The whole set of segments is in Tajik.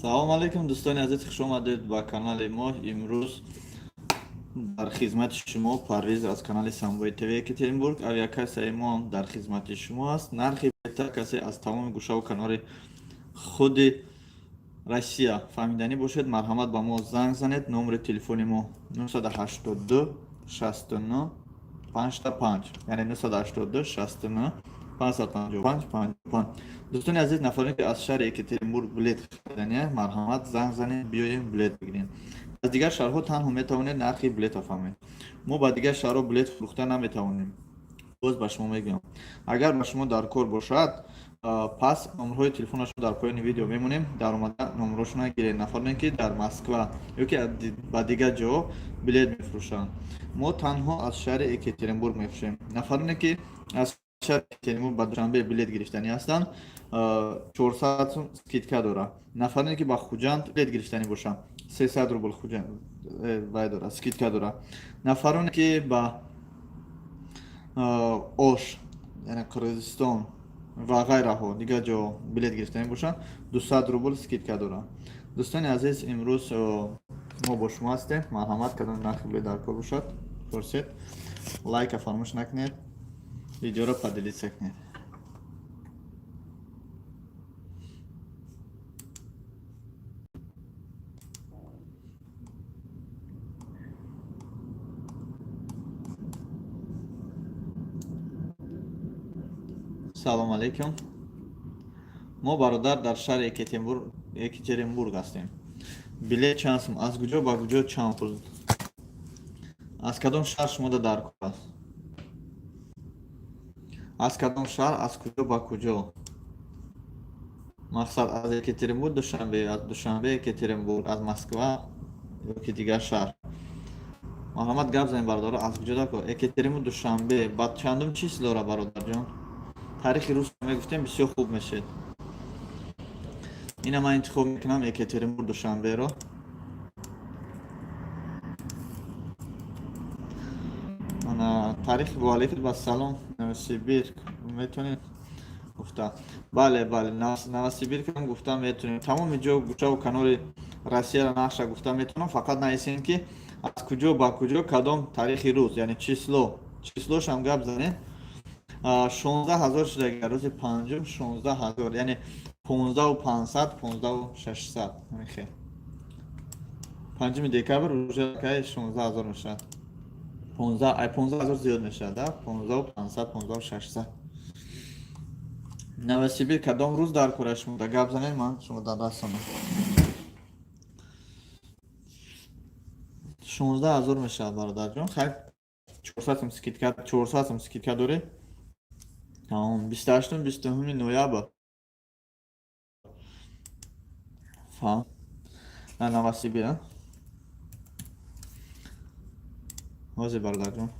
салом алейкум, дӯстони азиз, хуш омадед ба канали мо. Имрӯз дар хизмати шумо Парвиз аз канали Самбои ТВ Екатеринбург. Авиакассаи мо дар хизмати шумо аст. Нархи билета касе аз тамоми гӯшаву канори худи Россия фаҳмиданӣ бошед, марҳамат ба мо занг занед. Номери телефони мо 982 69 55, яъне 982 69 555. дӯстони азиз, нафароне ки аз шаҳри Екатеринбург билет хариданияд, марҳамат занг занед, биёем билет бигирем. аз дигар шаҳрҳо танҳо метавонед нархи билета фаҳмед. мо ба дигар шаҳрҳо билет фурӯхта наметавонем. боз ба шумо мегӯям, агар ба шумо дар кор бошад, пас номерҳои телефонашон дар поёни видео мемонем. дар омада номерҳошона гиред. нафароне ки дар Москва ёки ба дигар ҷо билет мефурӯшанд. мо танҳо аз шаҳри Екатеринбург мефурӯшем. нафароне ки аз шаҳри Екатеринбург ба Душанбе билет гирифтанӣ ҳастанд, 400 сум скидка дорад. нафароне ки ба Хуҷанд билет гирифтанӣ бошанд, 300 рубл Хуҷанд вай дорад, скидка дорад. нафароне ки ба Ош, яъне Қирғизистон ва ғайраҳо дигар ҷо билет гирифтанӣ бошанд, 200 рубл скидка дорад. дӯстони азиз, имрӯз мо бо шумо ҳастем. марҳамат, кадом нархи билет дар кор бошад, фурсед лайка фаромӯш накунед, видеоро поделиться кунед. салом алейкум. мо бародар дар шаҳри Екатеринбург ҳастем. билет чанд сум? аз куҷо ба куҷо чанд пул? аз кадом шаҳр шумода дар кор аст? аз кадом шаҳр, аз куҷо ба куҷо? мақсад аз Екатеринбург Душанбе, аз Душанбе Екатеринбург, аз Москва ёки дигар шаҳр? марҳамат, гап занед бародаро, аз куҷо дар кор? Екатеринбург Душанбе ба чандум числора бародарҷон? таърихи рӯз мегуфтем, бисёр хуб мешед. ина ман интихоб мекунам Екатеринбург Душанберо. таърихи вуалейкум ба салом. Новосибирск метонед гуфта? бале, Новосибиркам гуфта метонем. тамоми ҷо гӯшаву канори Россияро нақша гуфта метавонам. фақат наисен ки аз куҷо ба куҷо кадом таърихи рӯз, яъне числошам гап занед. 16000 шуда, рӯзи панҷум 16000, яъне 15500 15600. мехе 5 декабр рӯжакай 16000 мешавад. 15000 зиёд мешавад, 15500 15600. Новосибирск кадом рӯз дар кора шумо? Да гап занед, ман шумо дар дастам. 16000 мешавад бародарҷон. хайр, 400 сум скидка доред. Тамом. 28-29 ноябр. Фаҳм. на Новосибирск. ҳозир бародарҷон.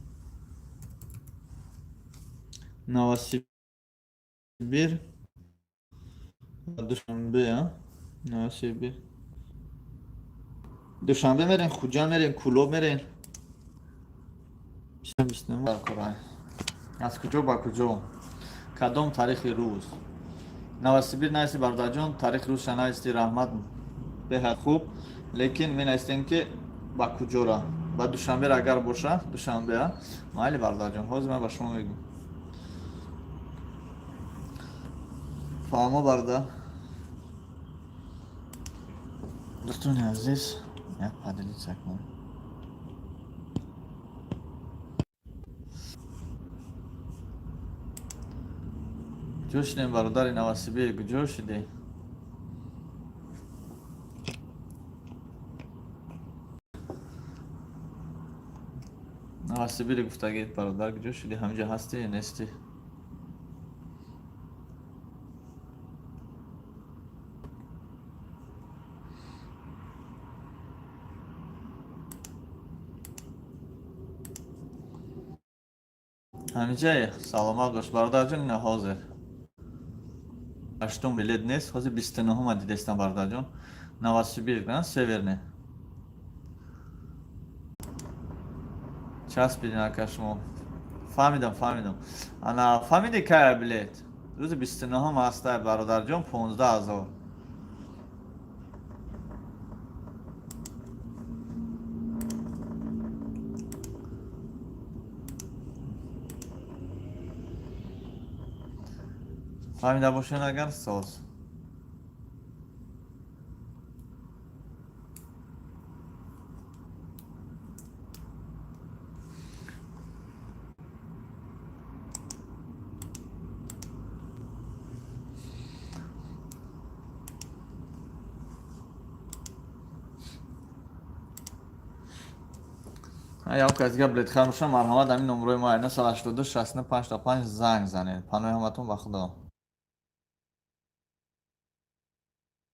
Новосибирск. Душанбе, Новосибирск. Душанбе мерен, Хуҷанд мерен, Кӯлоб мерен. 29 аз куҷо ба куҷо? кадом таърихи рӯз? Новосибирск наисти бародарҷон, таърихи рӯзша наисти, раҳмат, беҳад хуб. лекин менаистем ки ба куҷора? ба Душанбе агар боша, Душанбе. майли бародарҷон, ҳозир ман ба шумо мегӯям. фаҳмо бародар. дӯстони азиз, як поделиться кунем. ҷо шидем бародари Новосибирск, ҷо шидем? Новосибирск гуфтагид бародар, ҷо шидӣ? ҳамҷо ҳастӣ ё нестӣ? ҳамиҷае? саломат бош бародарҷон. ина ҳозир 8 билет нест, ҳозир 29 дидестам бародарҷон. Новосибирск, северне. часпидин ака шумо. фаҳмидам. ана фаҳмиди кая билет? рӯзи 29 ҳастае бародарҷон, 15000. فهمیده باشین اگر ساز. یا کسی بلد خیر باشه مرحمت همین نمره ما 982 65 تا 5 زنگ زنید. پناه همتون به خدا.